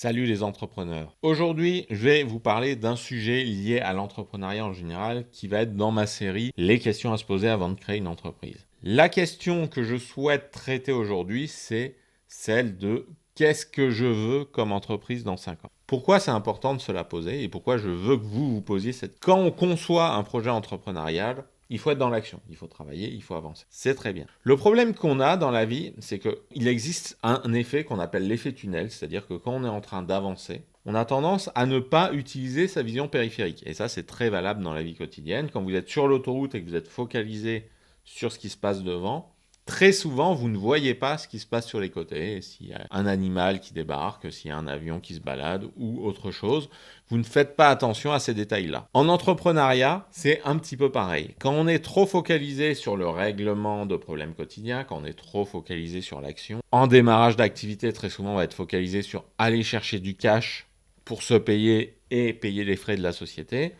Salut les entrepreneurs. Aujourd'hui, je vais vous parler d'un sujet lié à l'entrepreneuriat en général qui va être dans ma série Les questions à se poser avant de créer une entreprise. La question que je souhaite traiter aujourd'hui, c'est celle de qu'est-ce que je veux comme entreprise dans 5 ans. Pourquoi c'est important de se la poser et pourquoi je veux que vous vous posiez cette... Quand on conçoit un projet entrepreneurial, il faut être dans l'action, il faut travailler, il faut avancer. C'est très bien. Le problème qu'on a dans la vie, c'est qu'il existe un effet qu'on appelle l'effet tunnel, c'est-à-dire que quand on est en train d'avancer, on a tendance à ne pas utiliser sa vision périphérique. Et ça, c'est très valable dans la vie quotidienne. Quand vous êtes sur l'autoroute et que vous êtes focalisé sur ce qui se passe devant, très souvent, vous ne voyez pas ce qui se passe sur les côtés, s'il y a un animal qui débarque, s'il y a un avion qui se balade ou autre chose. Vous ne faites pas attention à ces détails-là. En entrepreneuriat, c'est un petit peu pareil. Quand on est trop focalisé sur le règlement de problèmes quotidiens, quand on est trop focalisé sur l'action, en démarrage d'activité, très souvent, on va être focalisé sur aller chercher du cash pour se payer et payer les frais de la société.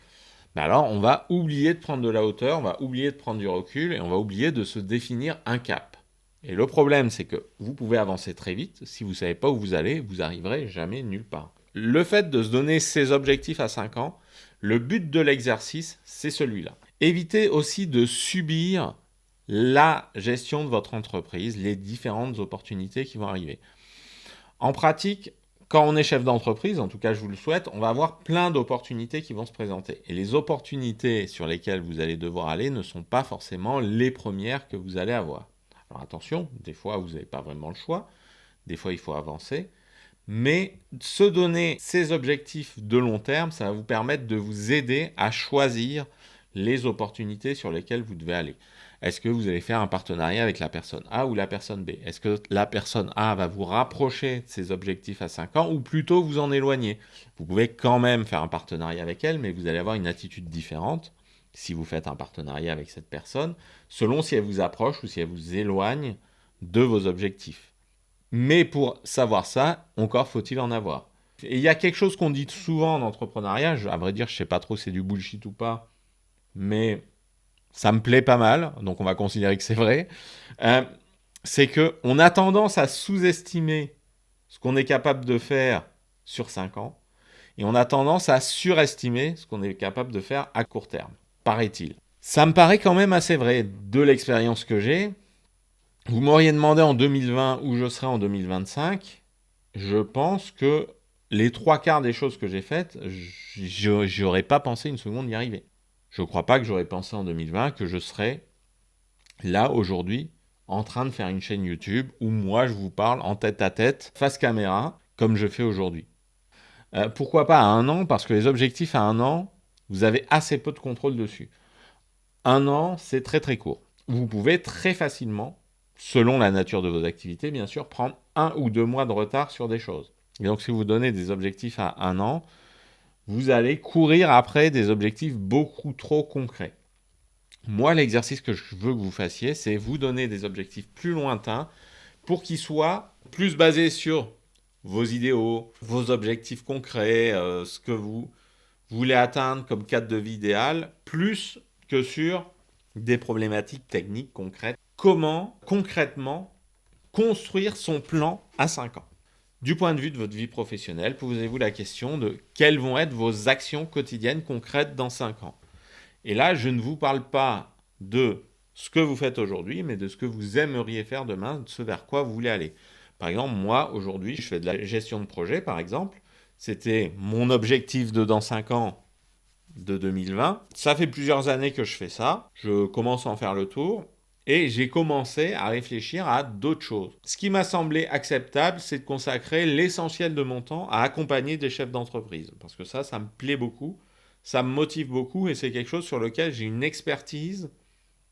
Mais alors, on va oublier de prendre de la hauteur, on va oublier de prendre du recul et on va oublier de se définir un cap. Et le problème, c'est que vous pouvez avancer très vite. Si vous ne savez pas où vous allez, vous n'arriverez jamais nulle part. Le fait de se donner ses objectifs à 5 ans, le but de l'exercice, c'est celui-là. Évitez aussi de subir la gestion de votre entreprise, les différentes opportunités qui vont arriver. En pratique, quand on est chef d'entreprise, en tout cas je vous le souhaite, on va avoir plein d'opportunités qui vont se présenter. Et les opportunités sur lesquelles vous allez devoir aller ne sont pas forcément les premières que vous allez avoir. Alors attention, des fois vous n'avez pas vraiment le choix, des fois il faut avancer, mais se donner ces objectifs de long terme, ça va vous permettre de vous aider à choisir les opportunités sur lesquelles vous devez aller. Est-ce que vous allez faire un partenariat avec la personne A ou la personne B? Est-ce que la personne A va vous rapprocher de ses objectifs à 5 ans ou plutôt vous en éloigner? Vous pouvez quand même faire un partenariat avec elle, mais vous allez avoir une attitude différente si vous faites un partenariat avec cette personne, selon si elle vous approche ou si elle vous éloigne de vos objectifs. Mais pour savoir ça, encore faut-il en avoir. Et il y a quelque chose qu'on dit souvent en entrepreneuriat, à vrai dire, je ne sais pas trop si c'est du bullshit ou pas, mais ça me plaît pas mal, donc on va considérer que c'est vrai, c'est qu'on a tendance à sous-estimer ce qu'on est capable de faire sur 5 ans, et on a tendance à surestimer ce qu'on est capable de faire à court terme, paraît-il. Ça me paraît quand même assez vrai de l'expérience que j'ai. Vous m'auriez demandé en 2020 où je serais en 2025. Je pense que les 3 quarts des choses que j'ai faites, j'aurais pas pensé une seconde y arriver. Je ne crois pas que j'aurais pensé en 2020 que je serais là aujourd'hui en train de faire une chaîne YouTube où moi je vous parle en tête à tête, face caméra, comme je fais aujourd'hui. Pourquoi pas à 1 an? Parce que les objectifs à 1 an, vous avez assez peu de contrôle dessus. 1 an, c'est très très court. Vous pouvez très facilement, selon la nature de vos activités, bien sûr, prendre 1 ou 2 mois de retard sur des choses. Et donc si vous donnez des objectifs à 1 an, vous allez courir après des objectifs beaucoup trop concrets. Moi, l'exercice que je veux que vous fassiez, c'est vous donner des objectifs plus lointains pour qu'ils soient plus basés sur vos idéaux, vos objectifs concrets, ce que vous voulez atteindre comme cadre de vie idéal, plus que sur des problématiques techniques concrètes. Comment, concrètement, construire son plan à 5 ans? Du point de vue de votre vie professionnelle, posez-vous la question de quelles vont être vos actions quotidiennes concrètes dans 5 ans. Et là, je ne vous parle pas de ce que vous faites aujourd'hui, mais de ce que vous aimeriez faire demain, de ce vers quoi vous voulez aller. Par exemple, moi, aujourd'hui, je fais de la gestion de projet, par exemple. C'était mon objectif de dans 5 ans de 2020. Ça fait plusieurs années que je fais ça. Je commence à en faire le tour. Et j'ai commencé à réfléchir à d'autres choses. Ce qui m'a semblé acceptable, c'est de consacrer l'essentiel de mon temps à accompagner des chefs d'entreprise. Parce que ça me plaît beaucoup, ça me motive beaucoup et c'est quelque chose sur lequel j'ai une expertise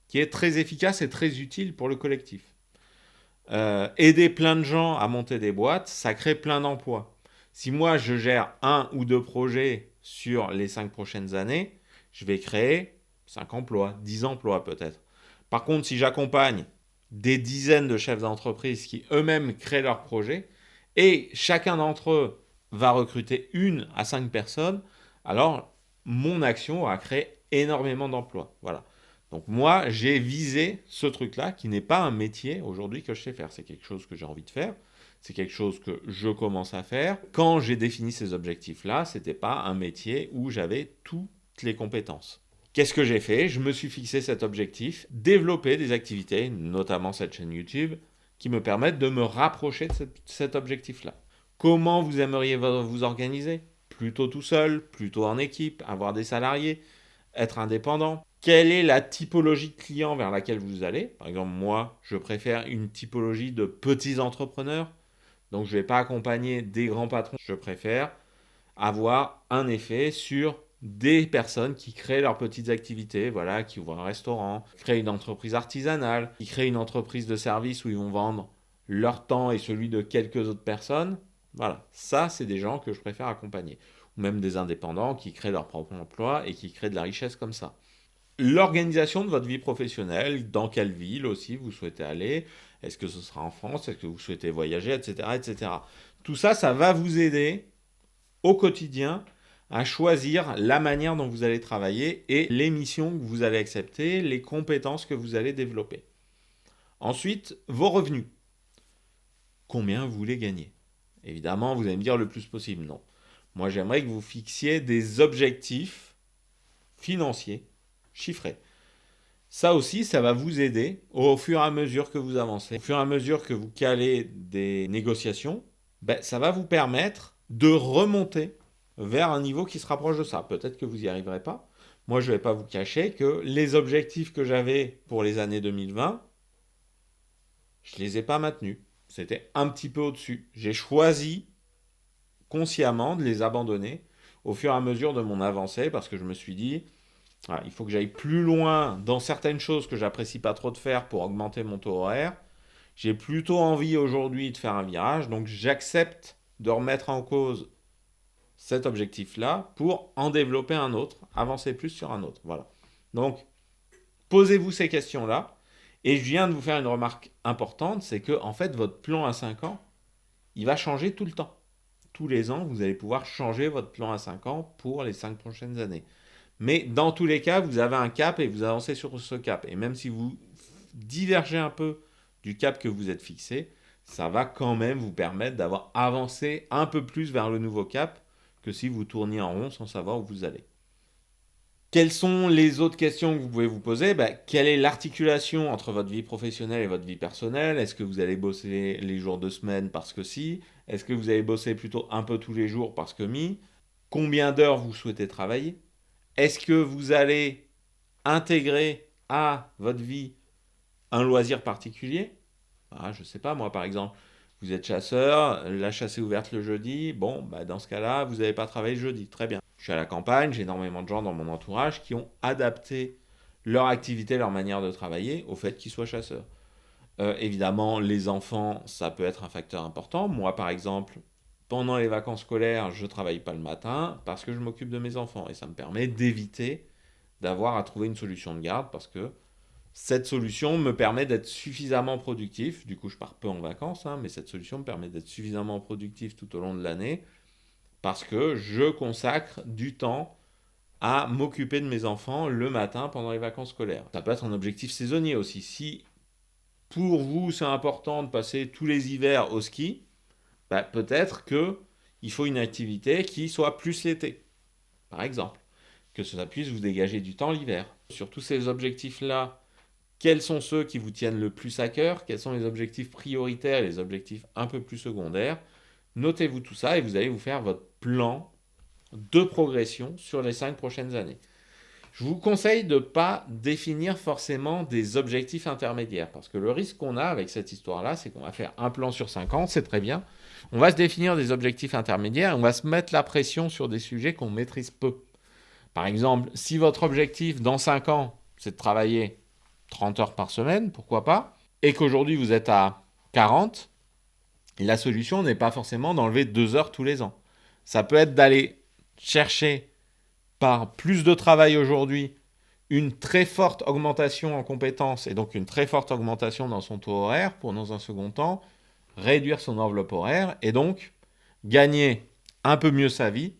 qui est très efficace et très utile pour le collectif. Aider plein de gens à monter des boîtes, ça crée plein d'emplois. Si moi je gère 1 ou 2 projets sur les 5 prochaines années, je vais créer 5 emplois, 10 emplois peut-être. Par contre, si j'accompagne des dizaines de chefs d'entreprise qui eux-mêmes créent leurs projets et chacun d'entre eux va recruter 1 à 5 personnes, alors mon action va créer énormément d'emplois. Voilà. Donc moi, j'ai visé ce truc-là qui n'est pas un métier aujourd'hui que je sais faire. C'est quelque chose que j'ai envie de faire. C'est quelque chose que je commence à faire. Quand j'ai défini ces objectifs-là, ce n'était pas un métier où j'avais toutes les compétences. Qu'est-ce que j'ai fait? Je me suis fixé cet objectif, développer des activités, notamment cette chaîne YouTube, qui me permettent de me rapprocher de cet objectif-là. Comment vous aimeriez vous organiser? Plutôt tout seul, plutôt en équipe, avoir des salariés, être indépendant? Quelle est la typologie de client vers laquelle vous allez? Par exemple, moi, je préfère une typologie de petits entrepreneurs. Donc, je ne vais pas accompagner des grands patrons. Je préfère avoir un effet sur des personnes qui créent leurs petites activités, voilà, qui ouvrent un restaurant, créent une entreprise artisanale, qui créent une entreprise de service où ils vont vendre leur temps et celui de quelques autres personnes. Voilà, ça, c'est des gens que je préfère accompagner. Ou même des indépendants qui créent leur propre emploi et qui créent de la richesse comme ça. L'organisation de votre vie professionnelle, dans quelle ville aussi vous souhaitez aller, est-ce que ce sera en France, est-ce que vous souhaitez voyager, etc., etc. Tout ça, ça va vous aider au quotidien à choisir la manière dont vous allez travailler et les missions que vous allez accepter, les compétences que vous allez développer. Ensuite, vos revenus. Combien vous voulez gagner? Évidemment, vous allez me dire le plus possible. Non. Moi, j'aimerais que vous fixiez des objectifs financiers chiffrés. Ça aussi, ça va vous aider au fur et à mesure que vous avancez. Au fur et à mesure que vous calez des négociations, ça va vous permettre de remonter vers un niveau qui se rapproche de ça. Peut-être que vous n'y arriverez pas. Moi, je ne vais pas vous cacher que les objectifs que j'avais pour les années 2020, je ne les ai pas maintenus. C'était un petit peu au-dessus. J'ai choisi consciemment de les abandonner au fur et à mesure de mon avancée parce que je me suis dit, voilà, il faut que j'aille plus loin dans certaines choses que j'apprécie pas trop de faire pour augmenter mon taux horaire. J'ai plutôt envie aujourd'hui de faire un virage, donc j'accepte de remettre en cause cet objectif-là pour en développer un autre, avancer plus sur un autre. Voilà. Donc, posez-vous ces questions-là. Et je viens de vous faire une remarque importante, c'est que en fait, votre plan à 5 ans, il va changer tout le temps. Tous les ans, vous allez pouvoir changer votre plan à 5 ans pour les 5 prochaines années. Mais dans tous les cas, vous avez un cap et vous avancez sur ce cap. Et même si vous divergez un peu du cap que vous êtes fixé, ça va quand même vous permettre d'avoir avancé un peu plus vers le nouveau cap que si vous tourniez en rond sans savoir où vous allez. Quelles sont les autres questions que vous pouvez vous poser? Quelle est l'articulation entre votre vie professionnelle et votre vie personnelle? Est-ce que vous allez bosser les jours de semaine parce que si? Est-ce que vous allez bosser plutôt un peu tous les jours parce que mi? Combien d'heures vous souhaitez travailler? Est-ce que vous allez intégrer à votre vie un loisir particulier? Je ne sais pas, moi par exemple, vous êtes chasseur, la chasse est ouverte le jeudi, dans ce cas-là, vous n'avez pas travaillé le jeudi, très bien. Je suis à la campagne, j'ai énormément de gens dans mon entourage qui ont adapté leur activité, leur manière de travailler au fait qu'ils soient chasseurs. Évidemment, les enfants, ça peut être un facteur important. Moi par exemple, pendant les vacances scolaires, je ne travaille pas le matin parce que je m'occupe de mes enfants et ça me permet d'éviter d'avoir à trouver une solution de garde parce que cette solution me permet d'être suffisamment productif. Du coup, je pars peu en vacances, mais cette solution me permet d'être suffisamment productif tout au long de l'année parce que je consacre du temps à m'occuper de mes enfants le matin pendant les vacances scolaires. Ça peut être un objectif saisonnier aussi. Si pour vous c'est important de passer tous les hivers au ski, peut-être qu'il faut une activité qui soit plus l'été, par exemple. Que ça puisse vous dégager du temps l'hiver. Sur tous ces objectifs-là, quels sont ceux qui vous tiennent le plus à cœur? Quels sont les objectifs prioritaires et les objectifs un peu plus secondaires? Notez-vous tout ça et vous allez vous faire votre plan de progression sur les 5 prochaines années. Je vous conseille de ne pas définir forcément des objectifs intermédiaires parce que le risque qu'on a avec cette histoire-là, c'est qu'on va faire un plan sur 5 ans, c'est très bien. On va se définir des objectifs intermédiaires et on va se mettre la pression sur des sujets qu'on maîtrise peu. Par exemple, si votre objectif dans 5 ans, c'est de travailler 30 heures par semaine, pourquoi pas, et qu'aujourd'hui vous êtes à 40, la solution n'est pas forcément d'enlever 2 heures tous les ans. Ça peut être d'aller chercher par plus de travail aujourd'hui une très forte augmentation en compétences et donc une très forte augmentation dans son taux horaire pour dans un second temps réduire son enveloppe horaire et donc gagner un peu mieux sa vie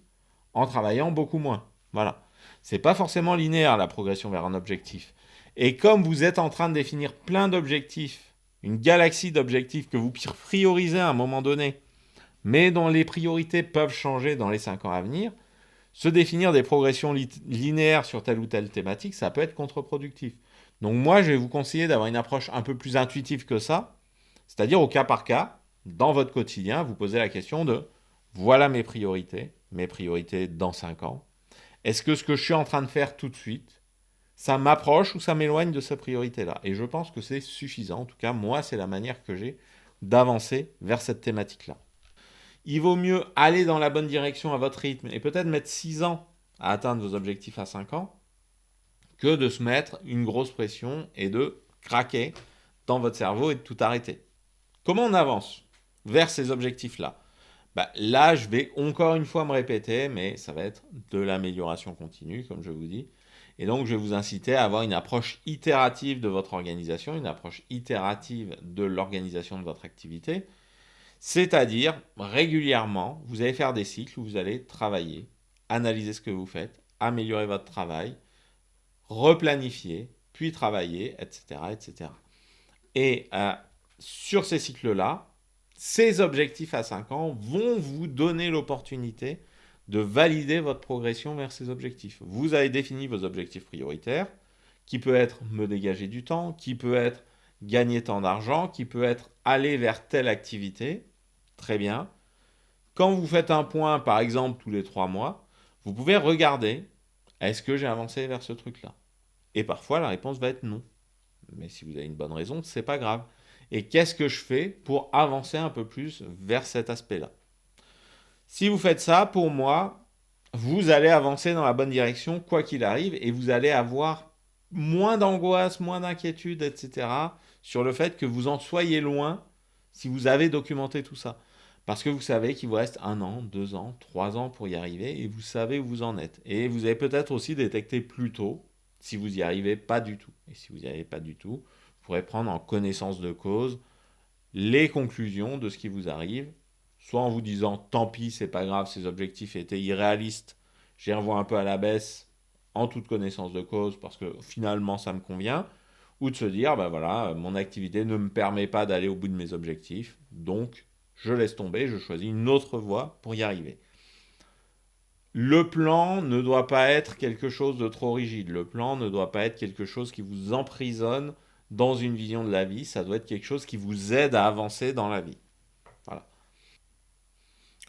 en travaillant beaucoup moins. Voilà. C'est pas forcément linéaire la progression vers un objectif. Et comme vous êtes en train de définir plein d'objectifs une galaxie d'objectifs que vous priorisez à un moment donné, mais dont les priorités peuvent changer dans les 5 ans à venir, se définir des progressions linéaires sur telle ou telle thématique, ça peut être contre-productif. Donc moi, je vais vous conseiller d'avoir une approche un peu plus intuitive que ça, c'est-à-dire au cas par cas, dans votre quotidien, vous posez la question de voilà mes priorités dans 5 ans. Est-ce que ce que je suis en train de faire tout de suite, ça m'approche ou ça m'éloigne de cette priorité-là? Et je pense que c'est suffisant. En tout cas, moi, c'est la manière que j'ai d'avancer vers cette thématique-là. Il vaut mieux aller dans la bonne direction à votre rythme et peut-être mettre 6 ans à atteindre vos objectifs à 5 ans que de se mettre une grosse pression et de craquer dans votre cerveau et de tout arrêter. Comment on avance vers ces objectifs-là? Là, je vais encore une fois me répéter, mais ça va être de l'amélioration continue, comme je vous dis. Et donc, je vais vous inciter à avoir une approche itérative de votre organisation, une approche itérative de l'organisation de votre activité. C'est-à-dire, régulièrement, vous allez faire des cycles où vous allez travailler, analyser ce que vous faites, améliorer votre travail, replanifier, puis travailler, etc. etc. Et sur ces cycles-là, ces objectifs à 5 ans vont vous donner l'opportunité de valider votre progression vers ces objectifs. Vous avez défini vos objectifs prioritaires, qui peut être me dégager du temps, qui peut être gagner tant d'argent, qui peut être aller vers telle activité. Très bien. Quand vous faites un point, par exemple, tous les 3 mois, vous pouvez regarder, est-ce que j'ai avancé vers ce truc-là? Et parfois, la réponse va être non. Mais si vous avez une bonne raison, c'est pas grave. Et qu'est-ce que je fais pour avancer un peu plus vers cet aspect-là? Si vous faites ça, pour moi, vous allez avancer dans la bonne direction, quoi qu'il arrive, et vous allez avoir moins d'angoisse, moins d'inquiétude, etc., sur le fait que vous en soyez loin si vous avez documenté tout ça. Parce que vous savez qu'il vous reste 1 an, 2 ans, 3 ans pour y arriver, et vous savez où vous en êtes. Et vous avez peut-être aussi détecté plus tôt si vous n'y arrivez pas du tout. Et si vous n'y arrivez pas du tout, vous pourrez prendre en connaissance de cause les conclusions de ce qui vous arrive, soit en vous disant tant pis, c'est pas grave, ces objectifs étaient irréalistes, j'y revois un peu à la baisse en toute connaissance de cause parce que finalement ça me convient, ou de se dire voilà, mon activité ne me permet pas d'aller au bout de mes objectifs, donc je laisse tomber, je choisis une autre voie pour y arriver. Le plan ne doit pas être quelque chose de trop rigide. Le plan ne doit pas être quelque chose qui vous emprisonne dans une vision de la vie. Ça doit être quelque chose qui vous aide à avancer dans la vie. Voilà.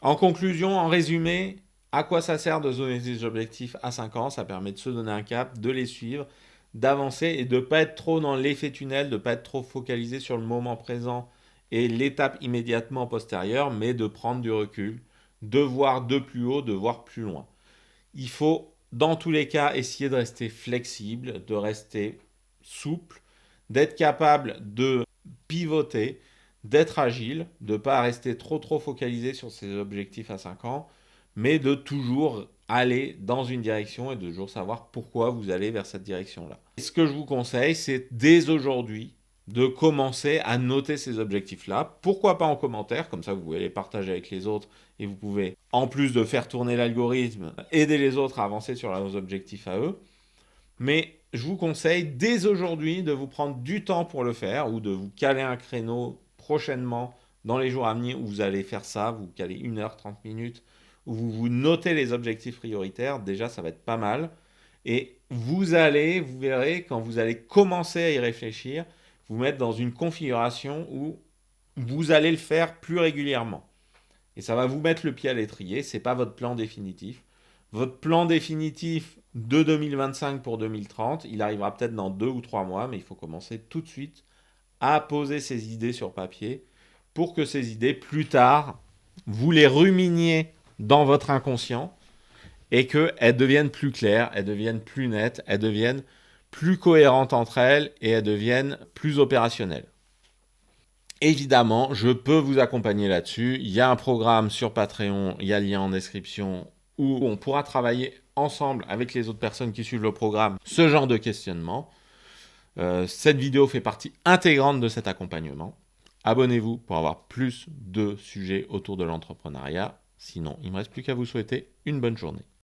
En conclusion, en résumé, à quoi ça sert de se donner des objectifs à 5 ans? Ça permet de se donner un cap, de les suivre, d'avancer et de ne pas être trop dans l'effet tunnel, de ne pas être trop focalisé sur le moment présent et l'étape immédiatement postérieure, mais de prendre du recul, de voir de plus haut, de voir plus loin. Il faut, dans tous les cas, essayer de rester flexible, de rester souple, d'être capable de pivoter, d'être agile, de ne pas rester trop focalisé sur ses objectifs à 5 ans, mais de toujours aller dans une direction et de toujours savoir pourquoi vous allez vers cette direction-là. Ce que je vous conseille, c'est dès aujourd'hui de commencer à noter ces objectifs-là. Pourquoi pas en commentaire, comme ça vous pouvez les partager avec les autres et vous pouvez, en plus de faire tourner l'algorithme, aider les autres à avancer sur leurs objectifs à eux. Mais je vous conseille dès aujourd'hui de vous prendre du temps pour le faire ou de vous caler un créneau prochainement dans les jours à venir où vous allez faire ça, vous calez 1 heure, 30 minutes, où vous notez les objectifs prioritaires. Déjà, ça va être pas mal. Et vous verrez, quand vous allez commencer à y réfléchir, vous mettre dans une configuration où vous allez le faire plus régulièrement. Et ça va vous mettre le pied à l'étrier. Ce n'est pas votre plan définitif. Votre plan définitif de 2025 pour 2030, il arrivera peut-être dans 2 ou 3 mois, mais il faut commencer tout de suite à poser ces idées sur papier pour que ces idées, plus tard, vous les ruminiez dans votre inconscient et qu'elles deviennent plus claires, elles deviennent plus nettes, elles deviennent plus cohérentes entre elles et elles deviennent plus opérationnelles. Évidemment, je peux vous accompagner là-dessus. Il y a un programme sur Patreon, il y a le lien en description, où on pourra travailler ensemble avec les autres personnes qui suivent le programme ce genre de questionnement. Cette vidéo fait partie intégrante de cet accompagnement. Abonnez-vous pour avoir plus de sujets autour de l'entrepreneuriat. Sinon, il ne me reste plus qu'à vous souhaiter une bonne journée.